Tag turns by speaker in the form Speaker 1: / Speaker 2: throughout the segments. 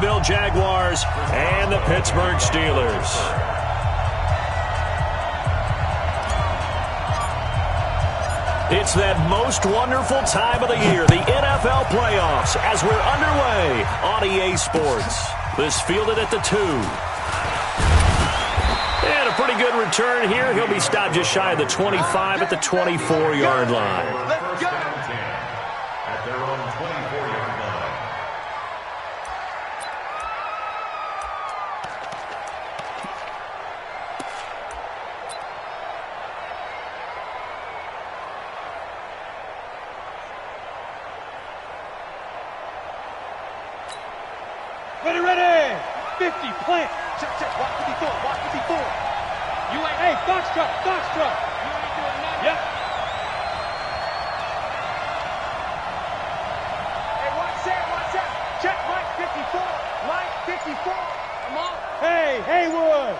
Speaker 1: Jacksonville Jaguars and the Pittsburgh Steelers. It's that most wonderful time of the year, the NFL playoffs, as we're underway on EA Sports. This fielded at the 2. And a pretty good return here. He'll be stopped just shy of the 25 at the 24-yard line.
Speaker 2: Let's go. At their own 24-yard line.
Speaker 3: Ready. 50, plant. Check. Watch 54. You ain't. Hey, Foxtrot. You ain't doing nothing. Yep. Hey, watch that. Check Mike 54. Come on. Hey, Haywood.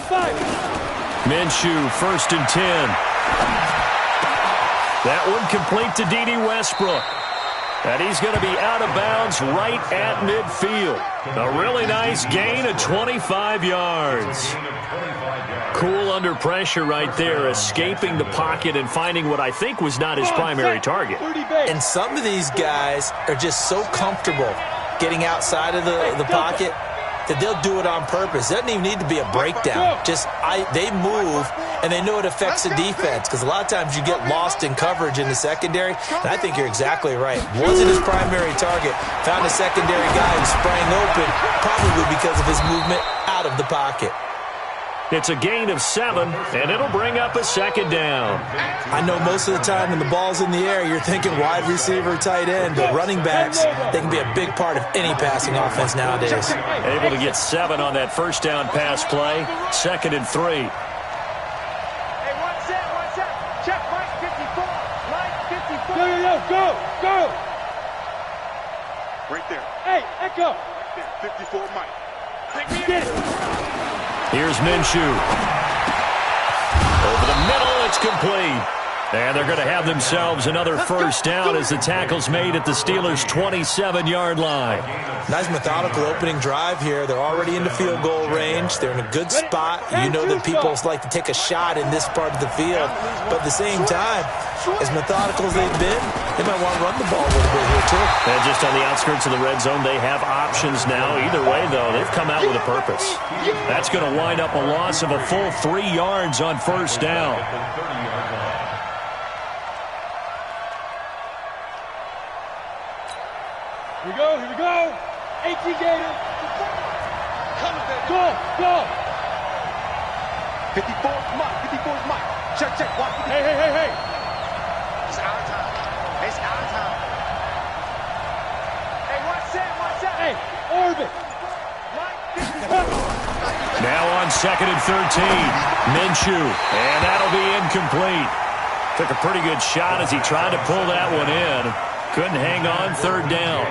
Speaker 3: 5.
Speaker 1: Minshew, 1st and 10. That one complete to D.D. Westbrook. And he's going to be out of bounds right at midfield. A really nice gain of 25 yards. Cool under pressure right there, escaping the pocket and finding what I think was not his primary target.
Speaker 4: And some of these guys are just so comfortable getting outside of the pocket that they'll do it on purpose. It doesn't even need to be a breakdown. They move, and they know it affects the defense, because a lot of times you get lost in coverage in the secondary, and I think you're exactly right. Wasn't his primary target. Found a secondary guy who sprang open, probably because of his movement out of the pocket.
Speaker 1: It's a gain of 7, and it'll bring up a 2nd down.
Speaker 4: I know most of the time when the ball's in the air, you're thinking wide receiver, tight end, but running backs, they can be a big part of any passing offense nowadays.
Speaker 1: Able to get 7 on that first down pass play. 2nd and 3.
Speaker 3: Hey, watch that. Check Mike 54. Go. Right there. Hey, Echo. Right there, 54 Mike. Get it.
Speaker 1: Here's Minshew. Over the middle, it's complete. And they're going to have themselves another first down as the tackle's made at the Steelers' 27-yard line.
Speaker 4: Nice methodical opening drive here. They're already into field goal range. They're in a good spot. You know that people like to take a shot in this part of the field. But at the same time, as methodical as they've been, they might want to run the ball a little bit here, too.
Speaker 1: And just on the outskirts of the red zone, they have options now. Either way, though, they've come out with a purpose. That's going to wind up a loss of a full 3 yards on first down.
Speaker 3: Here we go. 18 Gators. Go. 54's Mike. Check. Watch. Hey. It's our time. Hey, watch that. Hey, Orbit.
Speaker 1: Now on 2nd and 13. Minshew. And that'll be incomplete. Took a pretty good shot as he tried to pull that one in. Couldn't hang on. 3rd down.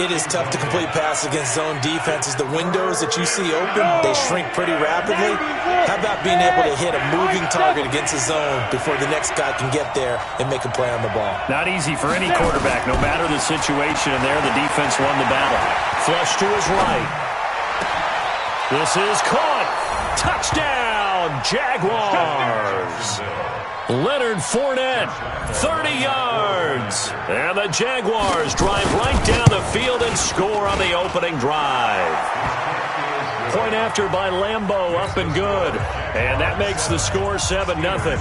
Speaker 4: It is tough to complete passes against zone defenses. The windows that you see open, they shrink pretty rapidly. How about being able to hit a moving target against a zone before the next guy can get there and make a play on the ball?
Speaker 1: Not easy for any quarterback, no matter the situation. And there, the defense won the battle. Flush to his right. This is caught. Touchdown, Jaguars. Leonard Fournette, 30 yards. And the Jaguars drive right down the field and score on the opening drive. Point after by Lambeau, up and good. And that makes the score 7-0.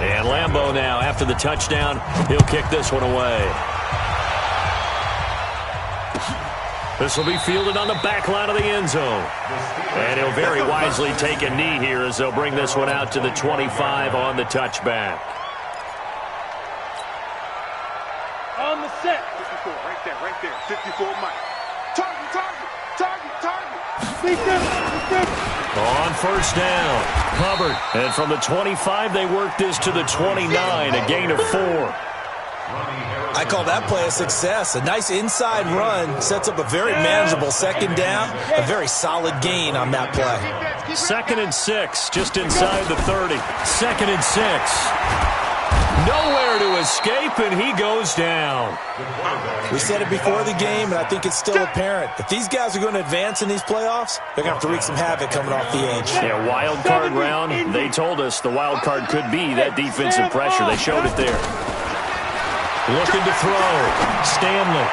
Speaker 1: And Lambeau now, after the touchdown, he'll kick this one away. This will be fielded on the back line of the end zone. And he'll very wisely take a knee here as they'll bring this one out to the 25 on the touchback.
Speaker 3: On the set. 54, right there. 54 Mike. Target.
Speaker 1: On first down, Hubbard. And from the 25, they work this to the 29, a gain of 4.
Speaker 4: I call that play a success. A nice inside run sets up a very manageable 2nd down. A very solid gain on that play.
Speaker 1: 2nd and 6, just inside the 30. 2nd and 6. Nowhere to escape, and he goes down.
Speaker 4: We said it before the game, and I think it's still apparent. If these guys are going to advance in these playoffs, they're going to have to wreak some havoc coming off the edge.
Speaker 1: Yeah, wild card round. They told us the wild card could be that defensive pressure. They showed it there. Looking to throw. Stanley.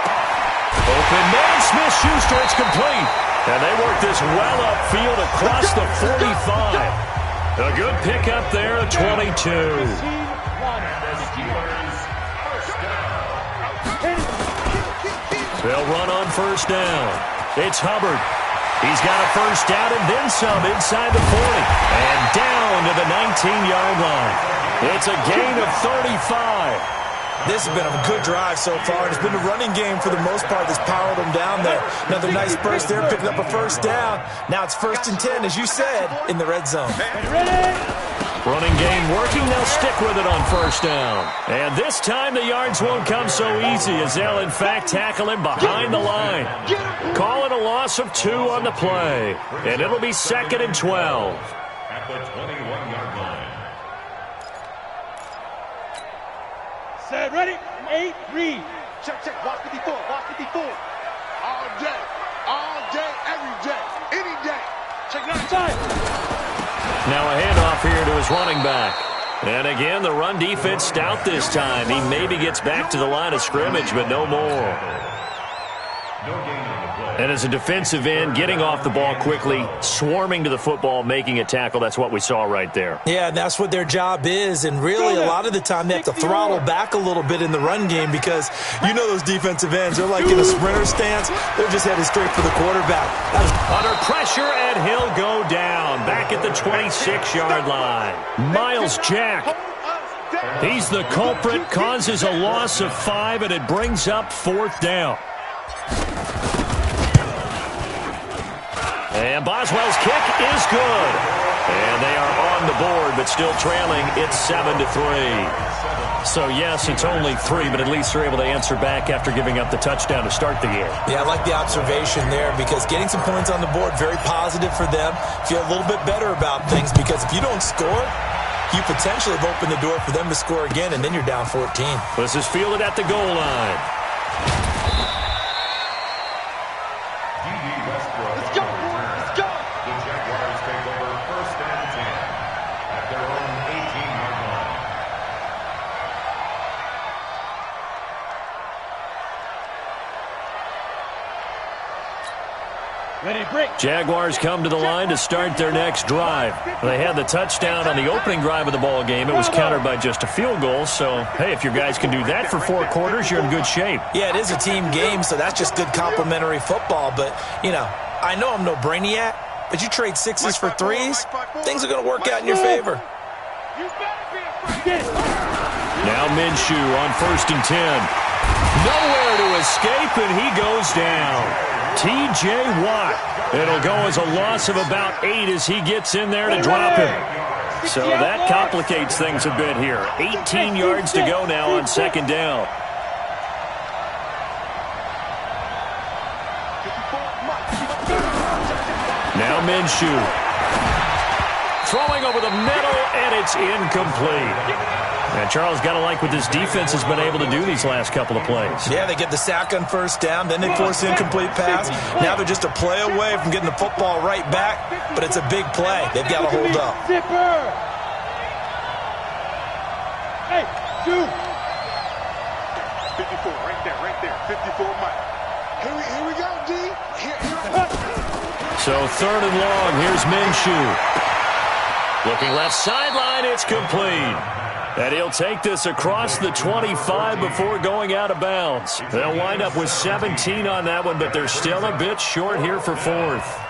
Speaker 1: Open man. Smith-Schuster. It's complete. And they work this well upfield across the 45. A good pickup there at 22. They'll run on first down. It's Hubbard. He's got a first down and then some inside the 40. And down to the 19-yard line. It's a gain of 35.
Speaker 4: This has been a good drive so far. It's been a running game for the most part that's powered them down there. Another nice burst there, picking up a first down. Now it's 1st and 10, as you said, in the red zone.
Speaker 1: Running game working. They'll stick with it on first down. And this time the yards won't come so easy as they'll, in fact, tackle him behind the line. Call it a loss of 2 on the play. And it'll be 2nd and 12.
Speaker 2: At the 21-yard line.
Speaker 3: Set, ready, 8, read. Check, check, watch 54, watch 54. All day, every day, any day. Check 9 time.
Speaker 1: Now a handoff here to his running back. And again, the run defense stout this time. He maybe gets back to the line of scrimmage, but no more. And as a defensive end, getting off the ball quickly, swarming to the football, making a tackle, that's what we saw right there.
Speaker 4: Yeah, and that's what their job is. And really, a lot of the time, they have to throttle back a little bit in the run game because you know those defensive ends, they're like in a sprinter stance. They're just headed straight for the quarterback.
Speaker 1: Under pressure, and he'll go down. Back at the 26-yard line. Miles Jack. He's the culprit, causes a loss of 5, and it brings up 4th down. And Boswell's kick is good. And they are on the board, but still trailing. It's 7-3. So, yes, it's only 3, but at least they're able to answer back after giving up the touchdown to start the game.
Speaker 4: Yeah, I like the observation there because getting some points on the board, very positive for them. Feel a little bit better about things because if you don't score, you potentially have opened the door for them to score again, and then you're down 14.
Speaker 1: This is fielded at the goal line. Jaguars come to the line to start their next drive. They had the touchdown on the opening drive of the ball game. It was countered by just a field goal. So, hey, if your guys can do that for 4 quarters, you're in good shape.
Speaker 4: Yeah, it is a team game, so that's just good complimentary football. But, you know, I know I'm no brainiac, but you trade 6s for 3s, things are going to work out in your favor.
Speaker 1: Now Minshew on 1st and 10. Nowhere to escape, and he goes down. T.J. Watt. It'll go as a loss of about 8 as he gets in there to drop him. So that complicates things a bit here. 18 yards to go now on 2nd down. Now Minshew. Throwing over the middle, and it's incomplete. And Charles, got to like what this defense has been able to do these last couple of plays.
Speaker 4: Yeah, they get the sack on 1st down, then they force an incomplete pass. Now they're just a play away from getting the football right back, but it's a big play. They've got to hold up.
Speaker 3: Hey, 2. 54, right there. 54, Mike. Here we go, D.
Speaker 1: So 3rd and long, here's Minshew. Looking left sideline, it's complete. And he'll take this across the 25 before going out of bounds. They'll wind up with 17 on that one, but they're still a bit short here for 4th.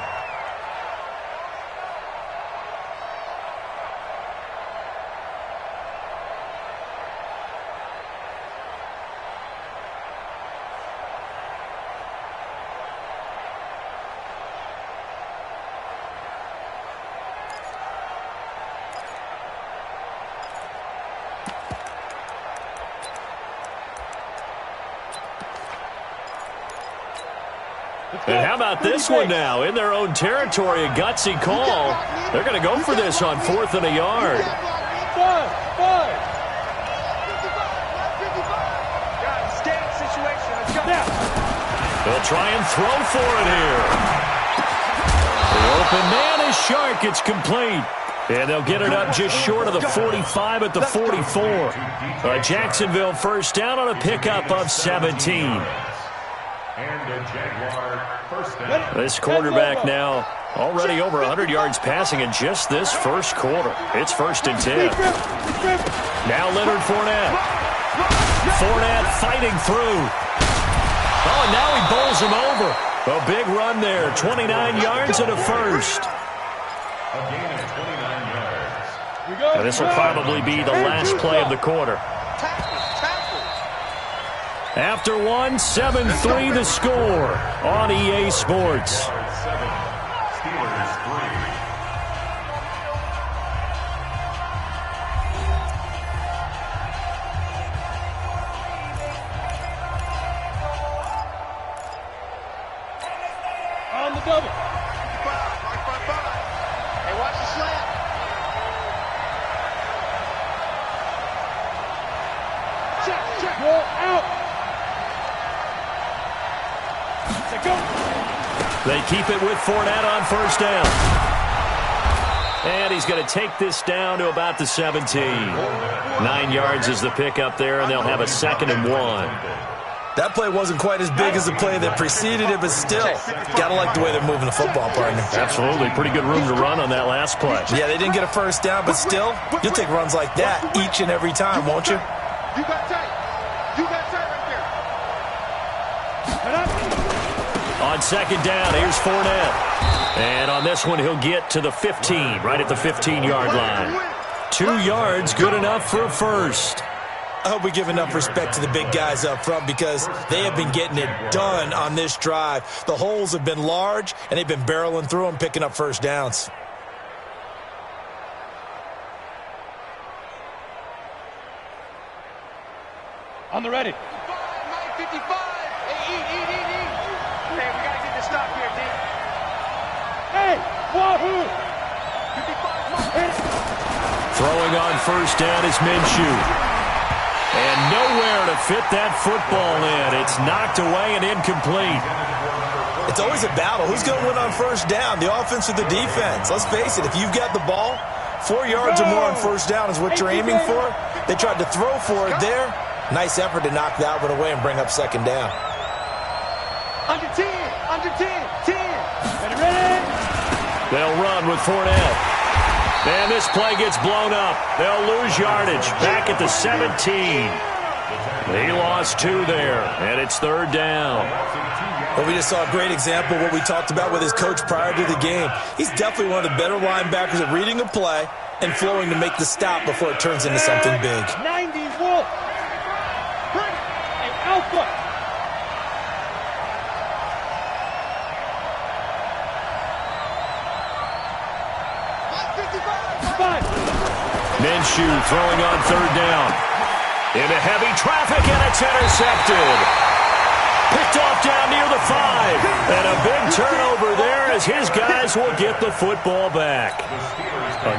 Speaker 1: And how about this one now? In their own territory, a gutsy call. They're going to go for this on 4th and a yard. They'll try and throw for it here. The open man is Shark. It's complete. And they'll get it up just short of the 45 at the 44. Jacksonville first down on a pickup of 17. This quarterback now already over 100 yards passing in just this first quarter. It's 1st and 10. Now Leonard Fournette. Fournette fighting through. Oh, and now he bowls him over. A big run there. 29 yards and a first. And this will probably be the last play of the quarter. After one, 7-3 the score on EA Sports.
Speaker 3: On the double. Hey, watch the slant. Check. Roll out. Go.
Speaker 1: They keep it with Fournette on first down. And he's going to take this down to about the 17. 9 yards is the pickup there, and they'll have a 2nd and 1.
Speaker 4: That play wasn't quite as big as the play that preceded it, but still, gotta like the way they're moving the football, partner.
Speaker 1: Absolutely. Pretty good room to run on that last play.
Speaker 4: Yeah, they didn't get a first down, but still, you'll take runs like that each and every time, won't you?
Speaker 3: You got tight. You got tight right there.
Speaker 1: On 2nd down, here's Fournette. And on this one, he'll get to the 15, right at the 15-yard line. 2 yards, good enough for a first.
Speaker 4: I hope we give enough respect to the big guys up front because they have been getting it done on this drive. The holes have been large, and they've been barreling through them, picking up first downs.
Speaker 3: On the ready. 55. Hey, eat. Hey, we got to get this stop here, D. Hey, wahoo! 55.
Speaker 1: Throwing on first down is Minshew. And nowhere to fit that football in. It's knocked away and incomplete.
Speaker 4: It's always a battle. Who's going to win on first down, the offense or the defense? Let's face it, if you've got the ball, 4 yards or more on first down is what you're aiming for. They tried to throw for it there. Nice effort to knock that one away and bring up 2nd down.
Speaker 3: Under 10. 10. Ready?
Speaker 1: They'll run with Fournette. And this play gets blown up. They'll lose yardage. Back at the 17. He lost 2 there, and it's 3rd down.
Speaker 4: Well, we just saw a great example of what we talked about with his coach prior to the game. He's definitely one of the better linebackers at reading a play and flowing to make the stop before it turns into something big.
Speaker 3: 90 Wolf. Bring an alpha.
Speaker 1: Minshew throwing on 3rd down. Into heavy traffic, and it's intercepted. Picked off down near the 5. And a big turnover there as his guys will get the football back.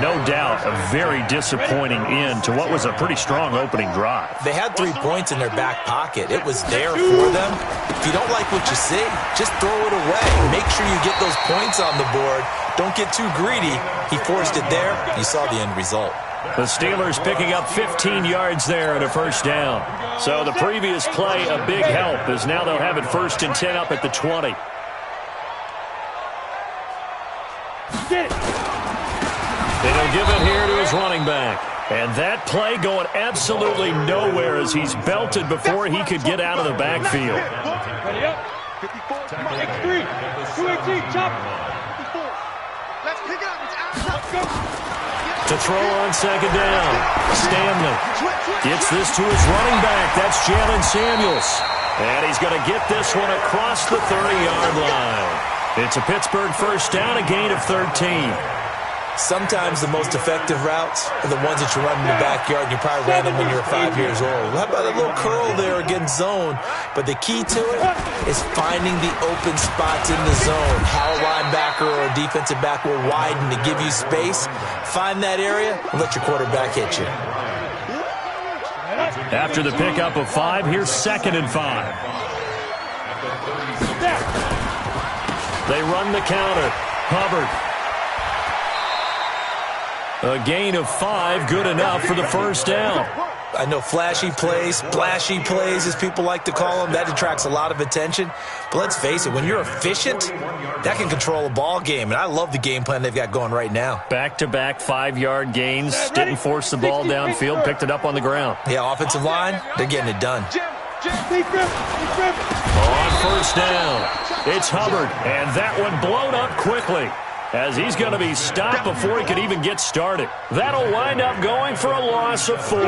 Speaker 1: No doubt, a very disappointing end to what was a pretty strong opening drive.
Speaker 4: They had 3 points in their back pocket. It was there for them. If you don't like what you see, just throw it away. Make sure you get those points on the board. Don't get too greedy. He forced it there. You saw the end result.
Speaker 1: The Steelers picking up 15 yards there and a first down. So the previous play, a big help, as now they'll have it 1st and 10 up at the 20. And he'll give it here to his running back. And that play going absolutely nowhere as he's belted before he could get out of the backfield.
Speaker 3: Ready up. 54. X3. 218. Chop. 54. Let's pick it up. It's out. Let's go.
Speaker 1: To throw on 2nd down. Stanley gets this to his running back. That's Jalen Samuels. And he's going to get this one across the 30-yard line. It's a Pittsburgh first down, a gain of 13.
Speaker 4: Sometimes the most effective routes are the ones that you run in the backyard, and you probably ran them when you were 5 years old. How about a little curl there against zone? But the key to it is finding the open spots in the zone. How a linebacker or a defensive back will widen to give you space. Find that area and let your quarterback hit you.
Speaker 1: After the pickup of 5, here's 2nd and 5. They run the counter. Hubbard. A gain of 5, good enough for the first down.
Speaker 4: I know flashy plays, splashy plays, as people like to call them, that attracts a lot of attention. But let's face it, when you're efficient, that can control a ball game. And I love the game plan they've got going right now.
Speaker 1: Back-to-back 5-yard gains. Didn't force the ball downfield. Picked it up on the ground.
Speaker 4: Yeah, offensive line, they're getting it done.
Speaker 1: On first down, it's Hubbard. And that one blown up quickly, as he's going to be stopped before he could even get started. That'll wind up going for a loss of 4.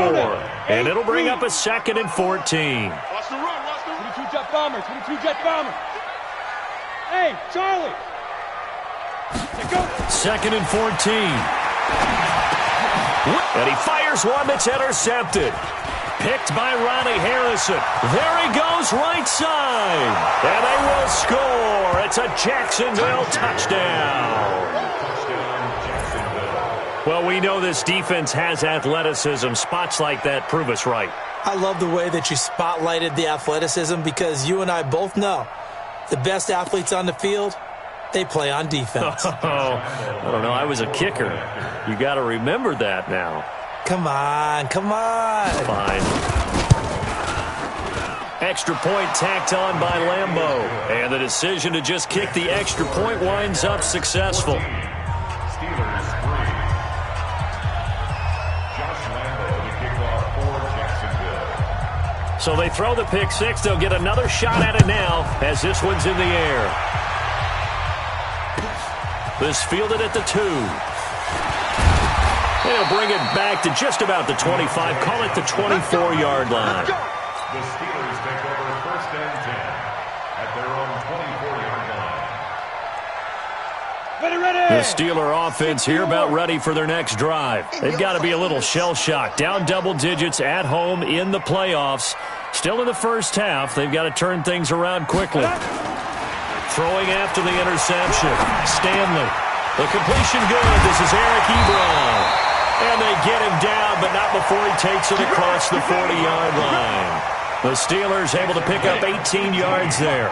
Speaker 1: And it'll bring up a 2nd and 14.
Speaker 3: Watch the run, watch the run. 22 jet bomber, 22 jet bomber. Hey, Charlie. Go.
Speaker 1: 2nd and 14. And he fires one that's intercepted. Picked by Ronnie Harrison. There he goes, right side. And they will score. It's a Jacksonville touchdown. Well, we know this defense has athleticism. Spots like that prove us right.
Speaker 4: I love the way that you spotlighted the athleticism, because you and I both know the best athletes on the field, they play on defense.
Speaker 1: I don't know. I was a kicker. You got to remember that now.
Speaker 4: Come on, come on.
Speaker 1: Fine. Extra point tacked on by Lambeau. And the decision to just kick the extra point winds up successful.
Speaker 2: Steelers 3. Josh Lambeau, the kickoff for Jacksonville.
Speaker 1: So they throw the pick six. They'll get another shot at it now as this one's in the air. This fielded at the 2. They'll bring it back to just about the 25. Call it the 24-yard line.
Speaker 2: The Steelers take over 1st and 10 at their own 24-yard line.
Speaker 1: The Steeler offense here about ready for their next drive. They've got to be a little shell-shocked. Down double digits at home in the playoffs. Still in the first half. They've got to turn things around quickly. Throwing after the interception. Stanley. The completion good. This is Eric Ebron. And they get him down, but not before he takes it across the 40-yard line. The Steelers able to pick up 18 yards there.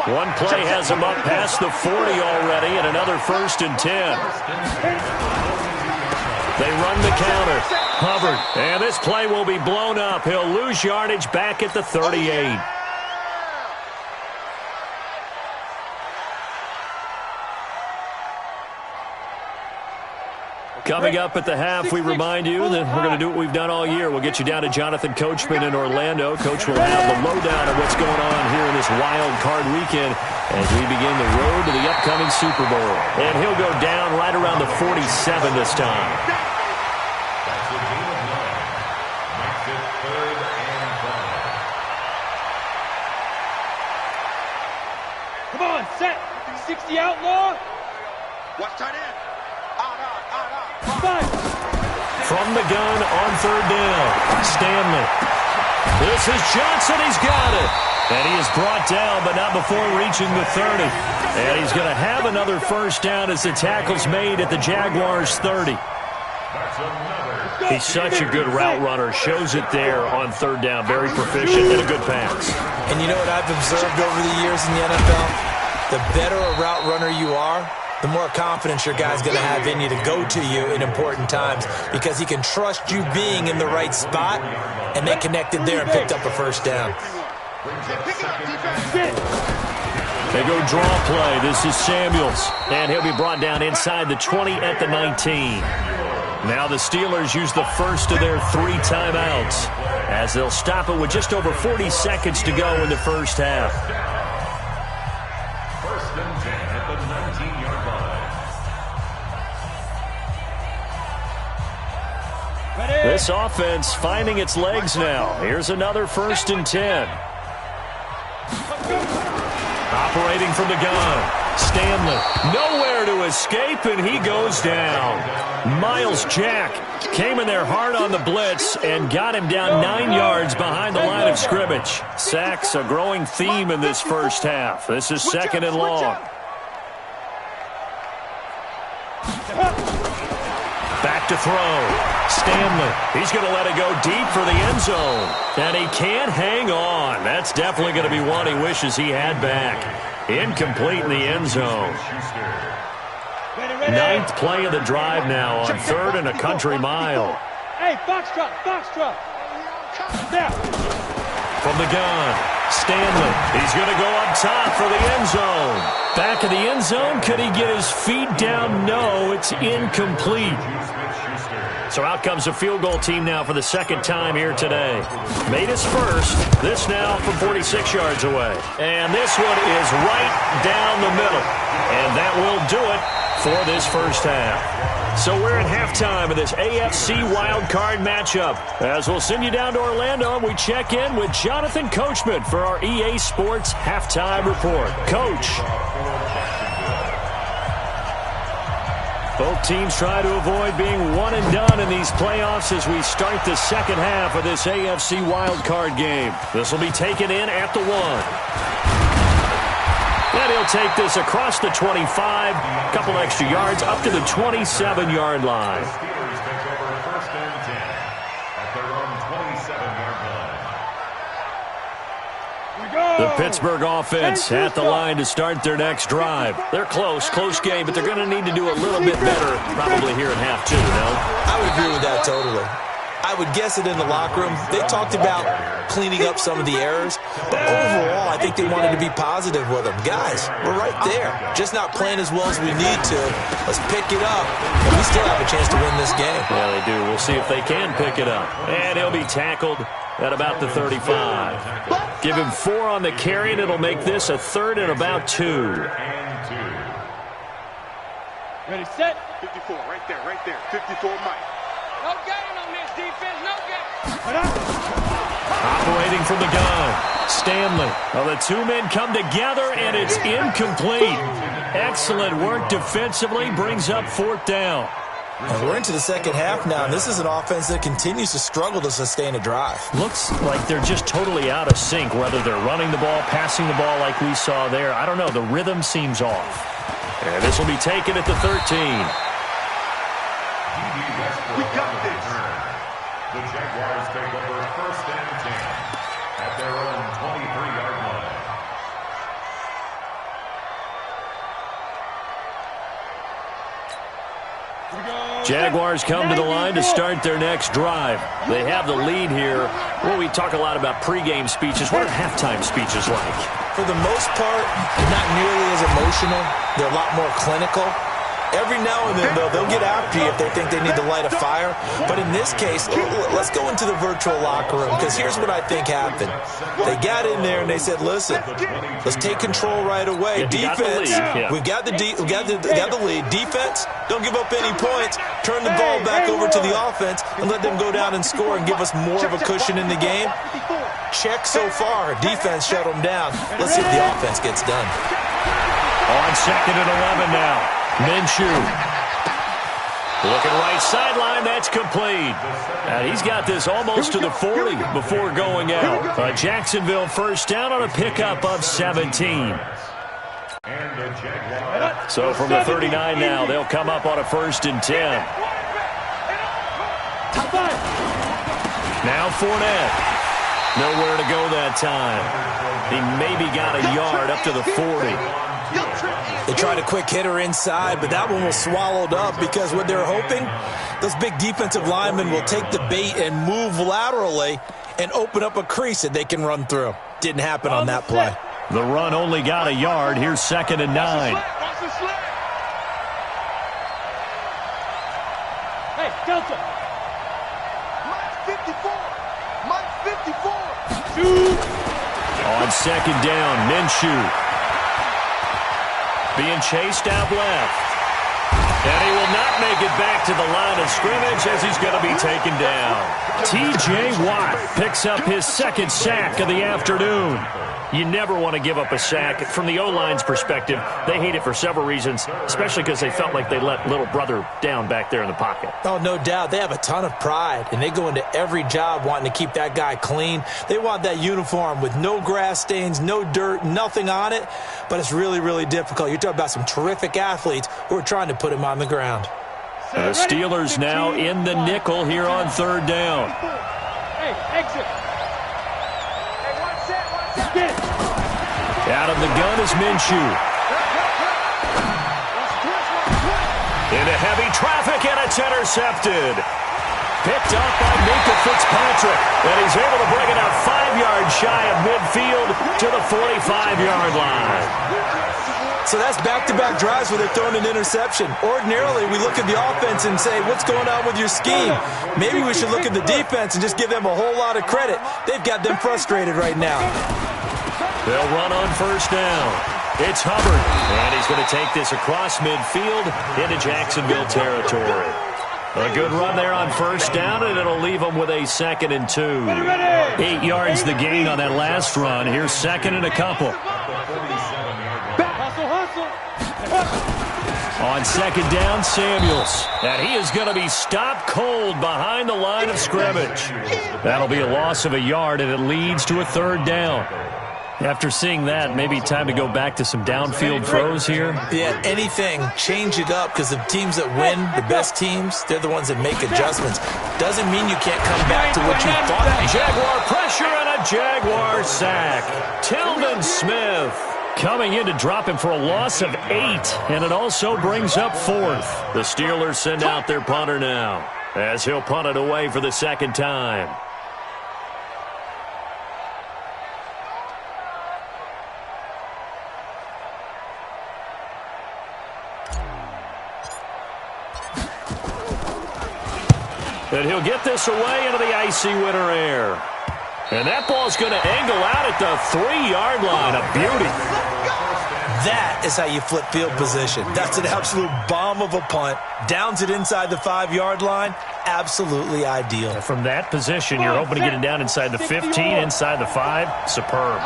Speaker 1: One play has them up past the 40 already, and another 1st and 10. They run the counter. Hubbard, and this play will be blown up. He'll lose yardage back at the 38. Coming up at the half, we remind you that we're going to do what we've done all year. We'll get you down to Jonathan Coachman in Orlando. Coach will have the lowdown of what's going on here in this wild card weekend as we begin the road to the upcoming Super Bowl. And he'll go down right around the 47 this time.
Speaker 2: That's a gain of 9. Makes it 3rd and 5.
Speaker 3: Come on, set. 60 outlaw. Watch tight end.
Speaker 1: From the gun on 3rd down, Stanley. This is Johnson. He's got it. And he is brought down, but not before reaching the 30. And he's going to have another first down as the tackle's made at the Jaguars' 30. He's such a good route runner. Shows it there on 3rd down. Very proficient and a good pass.
Speaker 4: And you know what I've observed over the years in the NFL? The better a route runner you are, the more confidence your guy's going to have in you to go to you in important times, because he can trust you being in the right spot, and they connected there and picked up a first down.
Speaker 1: They go draw play. This is Samuels, and he'll be brought down inside the 20 at the 19. Now the Steelers use the first of their 3 timeouts as they'll stop it with just over 40 seconds to go in the first half.
Speaker 2: 1st and 10 at the 19-yard line.
Speaker 1: This offense finding its legs now. Here's another 1st and 10. Operating from the gun. Stanley, nowhere to escape, and he goes down. Miles Jack came in there hard on the blitz and got him down 9 yards behind the line of scrimmage. Sacks, a growing theme in this first half. This is 2nd and long. Back to throw. Stanley, he's going to let it go deep for the end zone. And he can't hang on. That's definitely going to be one he wishes he had back. Incomplete in the end zone. Ninth play of the drive now on 3rd and a country mile.
Speaker 3: Hey, foxtrot, foxtrot. Now.
Speaker 1: From the gun, Stanley. He's going to go up top for the end zone. Back of the end zone. Could he get his feet down? No, it's incomplete. So out comes the field goal team now for the second time here today. Made his first. This now from 46 yards away. And this one is right down the middle. And that will do it for this first half. So we're at halftime of this AFC wildcard matchup. As we'll send you down to Orlando, and we check in with Jonathan Coachman for our EA Sports Halftime Report. Coach. Both teams try to avoid being one and done in these playoffs as we start the second half of this AFC wildcard game. This will be taken in at the 1. And he'll take this across the 25, a couple extra yards, up to the 27-yard line.
Speaker 2: The Steelers take over 1st and 10 at their own 27-yard line.
Speaker 1: The Pittsburgh offense at the line to start their next drive. They're close game, but they're going to need to do a little bit better probably here in half 2, no?
Speaker 4: I would agree with that totally. I would guess it in the locker room. They talked about cleaning up some of the errors, but overall, I think they wanted to be positive with them. Guys, we're right there. Just not playing as well as we need to. Let's pick it up, and we still have a chance to win this game.
Speaker 1: Yeah, they do. We'll see if they can pick it up. And he'll be tackled at about the 35. Give him 4 on the carry, and it'll make this a 3rd and about 2.
Speaker 3: Ready, set. 54, right there. 54, Mike.
Speaker 5: No gain on this defense, no gain.
Speaker 1: Operating from the gun, Stanley. Well, the 2 men come together, and it's incomplete. Excellent work defensively, brings up 4th down.
Speaker 4: And we're into the second half now, and this is an offense that continues to struggle to sustain a drive.
Speaker 1: Looks like they're just totally out of sync, whether they're running the ball, passing the ball like we saw there. I don't know. The rhythm seems off. And this will be taken at the 13.
Speaker 2: We got this. The Jaguars take over 1st and 10 at their own 23-yard line.
Speaker 1: Jaguars come to the line to start their next drive. They have the lead here. Well, we talk a lot about pregame speeches. What are halftime speeches like?
Speaker 4: For the most part, not nearly as emotional. They're a lot more clinical. Every now and then, though, they'll get after you if they think they need to light a fire. But in this case, let's go into the virtual locker room, because here's what I think happened. They got in there and they said, listen, let's take control right away. Defense, we've got the lead. Defense, don't give up any points. Turn the ball back over to the offense and let them go down and score and give us more of a cushion in the game. Check so far. Defense shut them down. Let's see if the offense gets done.
Speaker 1: On 2nd and 11 now. Minshew. Looking right sideline, that's complete. And he's got this almost to the 40 before going out. A Jacksonville first down on a pickup of 17. So from the 39 now, they'll come up on a 1st and 10. Now Fournette. Nowhere to go that time. He maybe got a yard up to the 40.
Speaker 4: They tried a quick hitter inside, but that one was swallowed up because what they're hoping, those big defensive linemen will take the bait and move laterally and open up a crease that they can run through. Didn't happen on that play.
Speaker 1: The run only got a yard. Here's 2nd and 9.
Speaker 3: Hey, Delta. Mike 54. Shoot.
Speaker 1: On 2nd down, Minshew. Being chased out left. And he will not make it back to the line of scrimmage as he's going to be taken down. T.J. Watt picks up his 2nd sack of the afternoon. You never want to give up a sack. From the O-line's perspective, they hate it for several reasons, especially because they felt like they let little brother down back there in the pocket.
Speaker 4: Oh, no doubt. They have a ton of pride, and they go into every job wanting to keep that guy clean. They want that uniform with no grass stains, no dirt, nothing on it, but it's really, really difficult. You're talking about some terrific athletes who are trying to put him on the ground.
Speaker 1: The Steelers now in the nickel here on 3rd down.
Speaker 3: Hey, exit. Hey, watch that.
Speaker 1: Out of the gun is Minshew. Into heavy traffic, and it's intercepted. Picked up by Minka Fitzpatrick, and he's able to bring it out 5 yards shy of midfield to the 45-yard line.
Speaker 4: So that's back-to-back drives where they're throwing an interception. Ordinarily, we look at the offense and say, what's going on with your scheme? Maybe we should look at the defense and just give them a whole lot of credit. They've got them frustrated right now.
Speaker 1: They'll run on first down. It's Hubbard, and he's going to take this across midfield into Jacksonville territory. A good run there on first down, and it'll leave them with a 2nd and 2. 8 yards the gain on that last run. Here's 2nd and a couple. On 2nd down, Samuels. And he is going to be stopped cold behind the line of scrimmage. That'll be a loss of a yard, and it leads to a 3rd down. After seeing that, maybe time to go back to some downfield throws here.
Speaker 4: Yeah, anything. Change it up, because the teams that win, the best teams, they're the ones that make adjustments. Doesn't mean you can't come back to what you thought.
Speaker 1: Jaguar pressure and a Jaguar sack. Telvin Smith coming in to drop him for a loss of 8, and it also brings up 4th. The Steelers send out their punter now, as he'll punt it away for the 2nd time. And he'll get this away into the icy winter air. And that ball's going to angle out at the 3-yard line. A beauty.
Speaker 4: That is how you flip field position. That's an absolute bomb of a punt. Downs it inside the 5-yard line. Absolutely ideal.
Speaker 1: From that position, you're hoping to get it down inside the 15, inside the 5. Superb.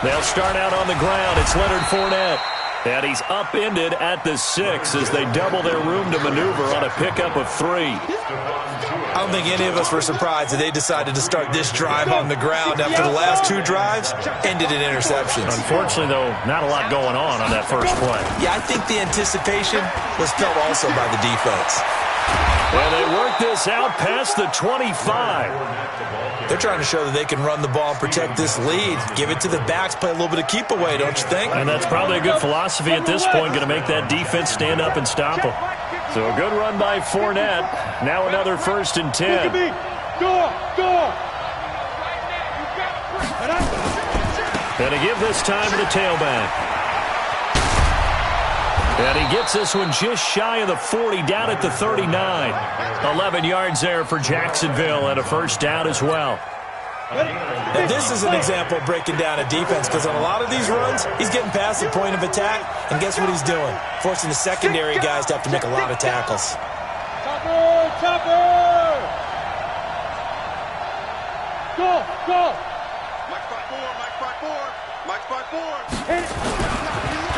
Speaker 1: They'll start out on the ground. It's Leonard Fournette. And he's upended at the 6 as they double their room to maneuver on a pickup of 3.
Speaker 4: I don't think any of us were surprised that they decided to start this drive on the ground after the last 2 drives ended in interceptions.
Speaker 1: Unfortunately, though, not a lot going on that first play.
Speaker 4: Yeah, I think the anticipation was felt also by the defense.
Speaker 1: And they work this out past the 25.
Speaker 4: They're trying to show that they can run the ball and protect this lead. Give it to the backs, play a little bit of keep away, don't you think?
Speaker 1: And that's probably a good philosophy at this point, going to make that defense stand up and stop them. So a good run by Fournette. Now another 1st and 10. And to give this time to the tailback. And he gets this one just shy of the 40, down at the 39. 11 yards there for Jacksonville, and a 1st down as well.
Speaker 4: Now, this is an example of breaking down a defense, because on a lot of these runs, he's getting past the point of attack, and guess what he's doing? Forcing the secondary guys to have to make a lot of tackles.
Speaker 3: Chopper! Go! Mike 5-4. Hit it.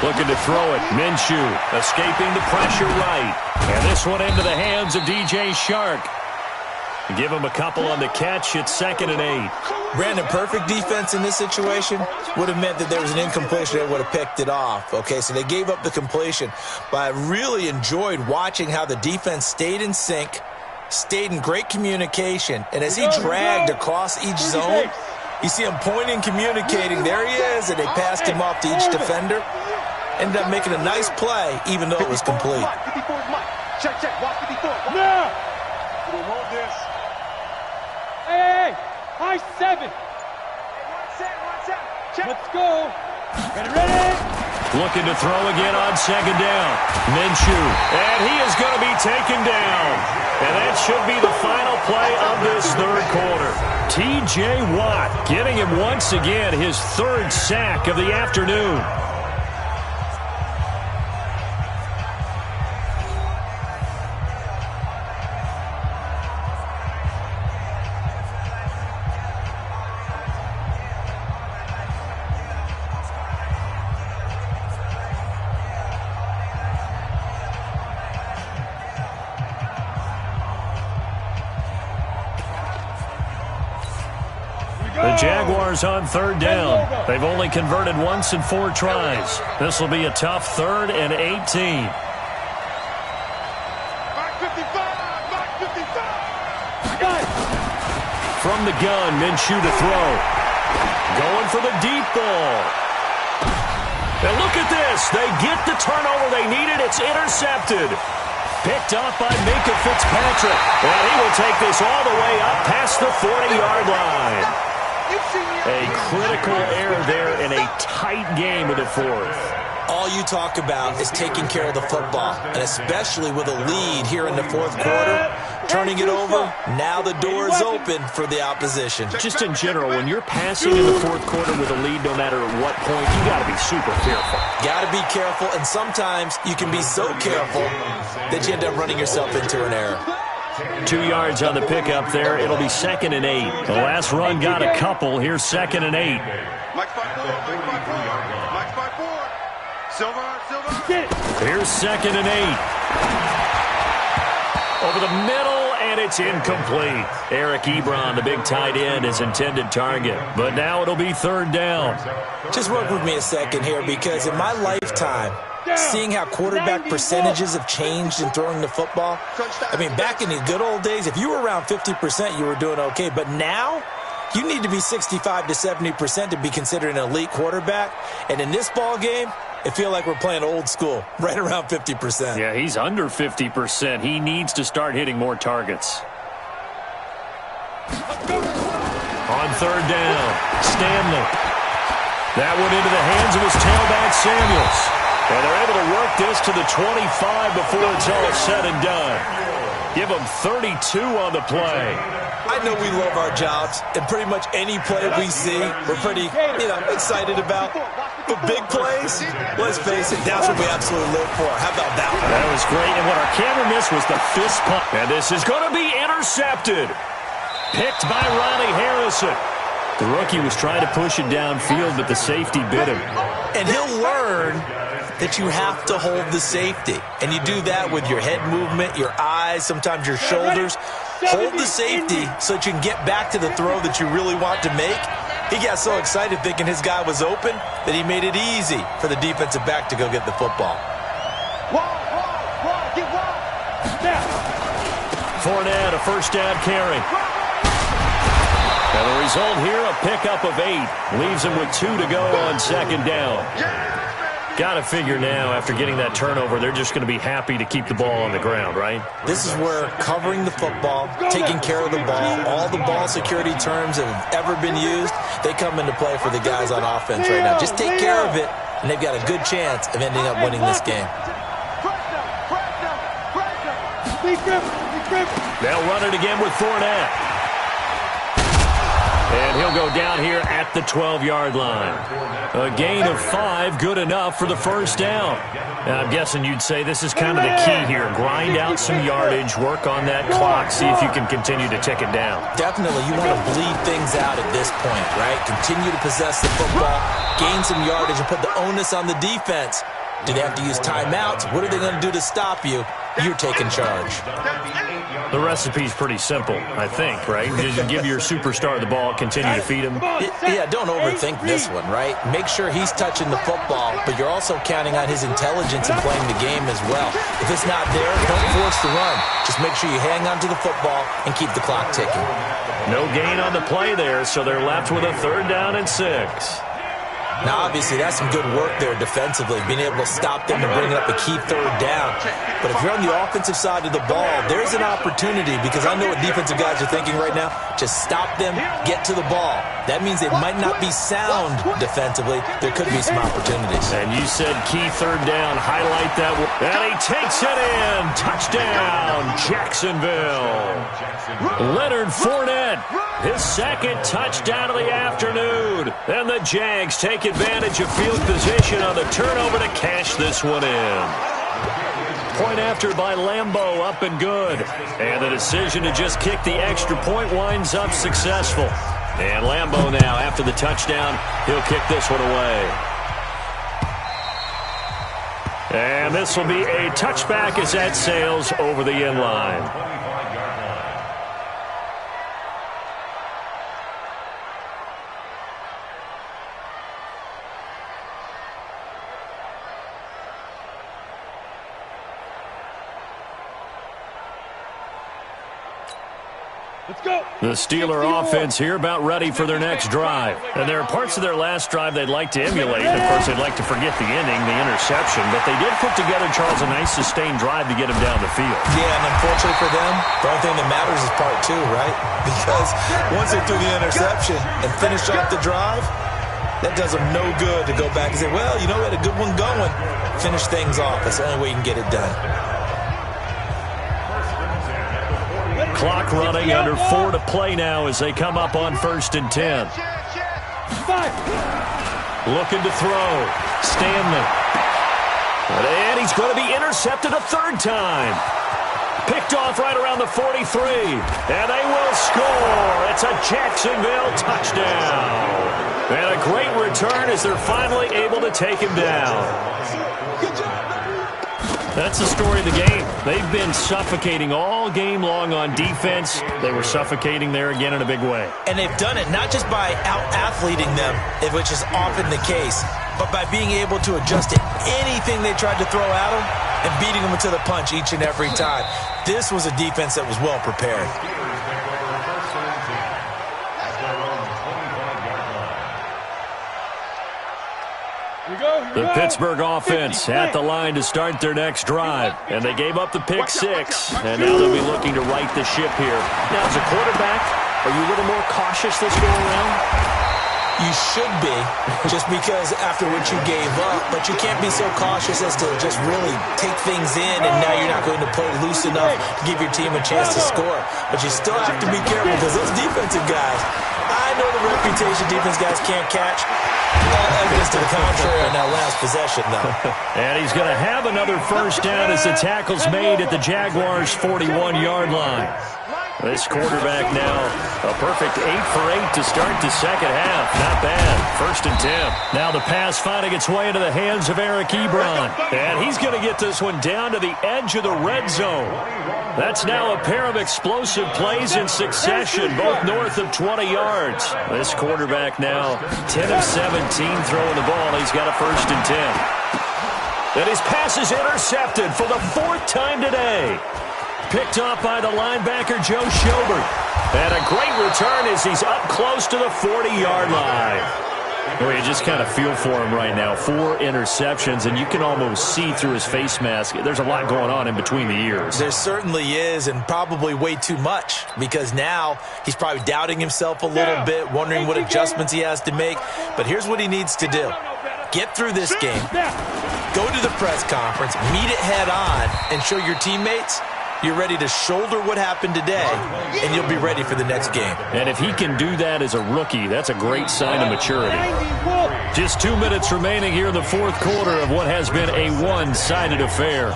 Speaker 1: Looking to throw it. Minshew escaping the pressure right. And this one into the hands of DJ Shark. Give him a couple on the catch. It's 2nd and 8.
Speaker 4: Brandon, perfect defense in this situation would have meant that there was an incompletion that would have picked it off. Okay, so they gave up the completion. But I really enjoyed watching how the defense stayed in sync, stayed in great communication. And as he dragged across each zone, you see him pointing, communicating. There he is, and they passed him off to each defender. Ended up making a nice play, even though it was complete.
Speaker 3: Check, watch 54. No! We'll hold this. Hey, high 7. Watch out. Check. Let's go. Ready?
Speaker 1: Looking to throw again on 2nd down. Minshew, and he is going to be taken down. And that should be the final play of this 3rd quarter. T.J. Watt getting him once again his 3rd sack of the afternoon. The Jaguars on 3rd down. They've only converted once in 4 tries. This will be a tough 3rd and 18.
Speaker 3: Back 55! Back 55!
Speaker 1: From the gun, Minshew to throw. Going for the deep ball. And look at this. They get the turnover they needed. It's intercepted. Picked off by Minka Fitzpatrick. And he will take this all the way up past the 40-yard line. A critical error there in a tight game in the fourth.
Speaker 4: All you talk about is taking care of the football, and especially with a lead here in the fourth quarter, turning it over, now the door is open for the opposition.
Speaker 1: Just in general, when you're passing in the fourth quarter with a lead, no matter at what point, you got to be super careful.
Speaker 4: Got to be careful, and sometimes you can be so careful that you end up running yourself into an error.
Speaker 1: 2 yards on the pickup there. It'll be 2nd and 8. The last run got a couple. Here's 2nd and 8. Here's 2nd and 8. Over the middle, and it's incomplete. Eric Ebron, the big tight end, is intended target. But now it'll be 3rd down.
Speaker 4: Just work with me a second here, because in my lifetime, seeing how quarterback percentages have changed in throwing the football, I mean, back in the good old days, if you were around 50%, you were doing okay. But now, you need to be 65 to 70% to be considered an elite quarterback. And in this ball game, I feel like we're playing old school, right around 50%.
Speaker 1: Yeah, he's under 50%. He needs to start hitting more targets. On 3rd down, Stanley. That one into the hands of his tailback, Samuels. And they're able to work this to the 25 before it's all said and done. Give them 32 on the play.
Speaker 4: I know we love our jobs, and pretty much any play we see, we're pretty, excited about. But big plays, let's face it, that's what we absolutely live for. How about that one?
Speaker 1: That was great, and what our camera missed was the fist pump. And this is going to be intercepted. Picked by Ronnie Harrison. The rookie was trying to push it downfield, but the safety bit him.
Speaker 4: And he'll learn that you have to hold the safety. And you do that with your head movement, your eyes, sometimes your shoulders. Hold the safety so that you can get back to the throw that you really want to make. He got so excited thinking his guy was open that he made it easy for the defensive back to go get the football.
Speaker 1: Fournette, a 1st down carry. And the result here, a pickup of 8. Leaves him with 2 to go on 2nd down. Got to figure now, after getting that turnover, they're just going to be happy to keep the ball on the ground, right?
Speaker 4: This is where covering the football, taking care of the ball, all the ball security terms that have ever been used, they come into play for the guys on offense right now. Just take care of it, and they've got a good chance of ending up winning this game.
Speaker 1: They'll run it again with Fournette. And he'll go down here at the 12-yard line. A gain of 5, good enough for the 1st down. Now, I'm guessing you'd say this is kind of the key here. Grind out some yardage, work on that clock, see if you can continue to tick it down.
Speaker 4: Definitely, you want to bleed things out at this point, right? Continue to possess the football, gain some yardage, and put the onus on the defense. Do they have to use timeouts? What are they going to do to stop you? You're taking charge.
Speaker 1: The recipe's pretty simple, I think, right? Just give your superstar the ball, continue to feed him.
Speaker 4: Yeah, don't overthink this one, right? Make sure he's touching the football, but you're also counting on his intelligence in playing the game as well. If it's not there, don't force the run. Just make sure you hang on to the football and keep the clock ticking.
Speaker 1: No gain on the play there, so they're left with a 3rd down and 6.
Speaker 4: Now, obviously, that's some good work there defensively, being able to stop them and bring up a key 3rd down. But if you're on the offensive side of the ball, there's an opportunity, because I know what defensive guys are thinking right now. Just stop them, get to the ball. That means they might not be sound defensively. There could be some opportunities.
Speaker 1: And you said key 3rd down. Highlight that one. And he takes it in. Touchdown, Jacksonville. Leonard Fournette, his 2nd touchdown of the afternoon. And the Jags take advantage of field position on the turnover to cash this one in. Point after by Lambeau, up and good. And the decision to just kick the extra point winds up successful. And Lambeau now, after the touchdown, he'll kick this one away. And this will be a touchback as that sails over the end line.
Speaker 3: Let's go.
Speaker 1: The Steeler offense here about ready for their next drive. And there are parts of their last drive they'd like to emulate. Of course, they'd like to forget the ending, the interception. But they did put together, Charles, a nice sustained drive to get him down the field.
Speaker 4: Yeah, and unfortunately for them, the only thing that matters is part two, right? Because once they threw the interception and finished off the drive, that does them no good to go back and say, well, you know, we had a good one going. Finish things off. That's the only way you can get it done.
Speaker 1: Clock running, under 4 to play now as they come up on 1st and 10. Looking to throw. Stanley. And he's going to be intercepted a third time. Picked off right around the 43. And they will score. It's a Jacksonville touchdown. And a great return as they're finally able to take him down.
Speaker 3: Good job.
Speaker 1: That's the story of the game. They've been suffocating all game long on defense. They were suffocating there again in a big way.
Speaker 4: And they've done it not just by out-athleting them, which is often the case, but by being able to adjust to anything they tried to throw at them and beating them to the punch each and every time. This was a defense that was well prepared.
Speaker 1: The Pittsburgh offense at the line to start their next drive. And they gave up the pick six. And now they'll be looking to right the ship here. Now, as a quarterback, are you a little more cautious this go around?
Speaker 4: You should be, just because after what you gave up. But you can't be so cautious as to just really take things in, and now you're not going to play loose enough to give your team a chance to score. But you still have to be careful because those defensive guys, I know the reputation defense guys can't catch. Evidence to the contrary on that last possession, though.
Speaker 1: And he's going to have another first down as the tackle's made at the Jaguars' 41-yard line. This quarterback now a perfect 8 for 8 to start the second half. Not bad. 1st and 10. Now the pass finding its way into the hands of Eric Ebron. And he's going to get this one down to the edge of the red zone. That's now a pair of explosive plays in succession, both north of 20 yards. This quarterback now 10 of 17 throwing the ball. He's got a 1st and 10. And his pass is intercepted for the 4th time today. Picked off by the linebacker, Joe Schobert. And a great return as he's up close to the 40-yard line. Well, you just kind of feel for him right now. 4 interceptions, and you can almost see through his face mask. There's a lot going on in between the ears.
Speaker 4: There certainly is, and probably way too much, because now he's probably doubting himself a little bit, wondering what adjustments he has to make. But here's what he needs to do. Get through this game, go to the press conference, meet it head on, and show your teammates you're ready to shoulder what happened today, and you'll be ready for the next game.
Speaker 1: And if he can do that as a rookie, that's a great sign of maturity. Just 2 minutes remaining here in the 4th quarter of what has been a one-sided affair.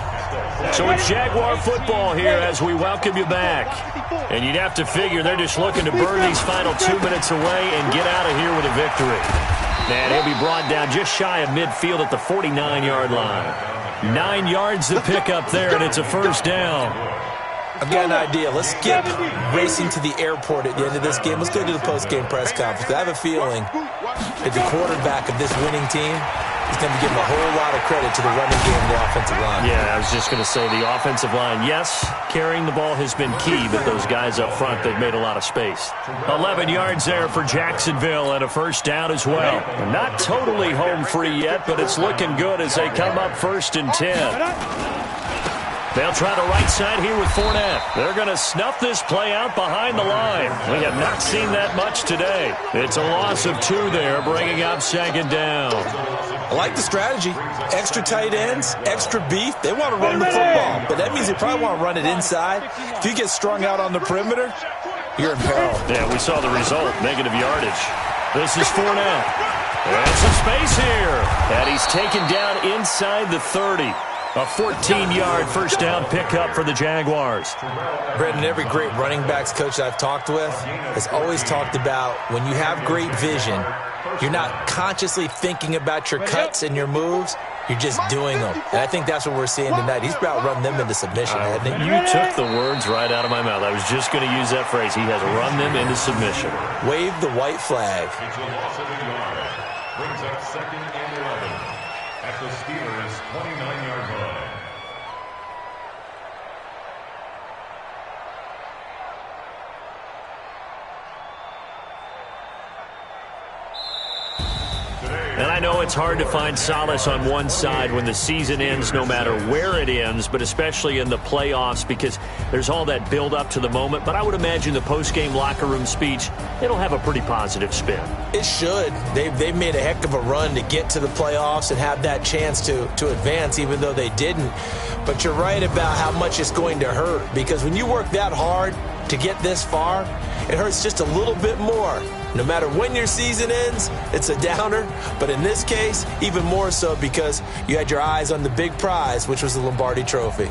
Speaker 1: So it's Jaguar football here as we welcome you back. And you'd have to figure they're just looking to burn these final 2 minutes away and get out of here with a victory. And he'll be brought down just shy of midfield at the 49-yard line. 9 yards to pick up there, and it's a first down.
Speaker 4: I've got an idea. Let's skip racing to the airport at the end of this game. Let's go to the post-game press conference. I have a feeling that the quarterback of this winning team is going to give him a whole lot of credit to the running game and the offensive line.
Speaker 1: Yeah, I was just going to say the offensive line, yes, carrying the ball has been key, but those guys up front, they've made a lot of space. 11 yards there for Jacksonville and a first down as well. Not totally home free yet, but it's looking good as they come up 1st and 10. They'll try the right side here with Fournette. They're going to snuff this play out behind the line. We have not seen that much today. It's a loss of 2 there, bringing up 2nd down.
Speaker 4: I like the strategy. Extra tight ends, extra beef. They want to run the football, but that means they probably want to run it inside. If you get strung out on the perimeter, you're in peril.
Speaker 1: Yeah, we saw the result, negative yardage. This is Fournette. And some space here. And he's taken down inside the 30. A 14-yard first down pickup for the Jaguars.
Speaker 4: Brendan, every great running backs coach I've talked with has always talked about when you have great vision, you're not consciously thinking about your cuts and your moves. You're just doing them. And I think that's what we're seeing tonight. He's about run them into submission, hasn't he?
Speaker 1: You took the words right out of my mouth. I was just going to use that phrase. He has run them into submission.
Speaker 4: Wave the white flag.
Speaker 2: It's a loss of a yard. Brings up 2nd and 11 at the Steelers' 29-yard line.
Speaker 1: know it's hard to find solace on one side when the season ends, no matter where it ends, but especially in the playoffs because there's all that build up to the moment. But I would imagine the post-game locker room speech, it'll have a pretty positive spin.
Speaker 4: It should. They've made a heck of a run to get to the playoffs and have that chance to advance, even though they didn't. But you're right about how much it's going to hurt, because when you work that hard to get this far, it hurts just a little bit more. No matter when your season ends, it's a downer. But in this case, even more so because you had your eyes on the big prize, which was the Lombardi Trophy.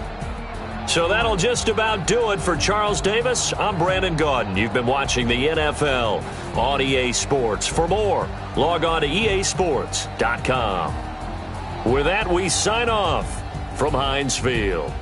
Speaker 1: So that'll just about do it for Charles Davis. I'm Brandon Gaudin. You've been watching the NFL on EA Sports. For more, log on to easports.com. With that, we sign off from Heinz Field.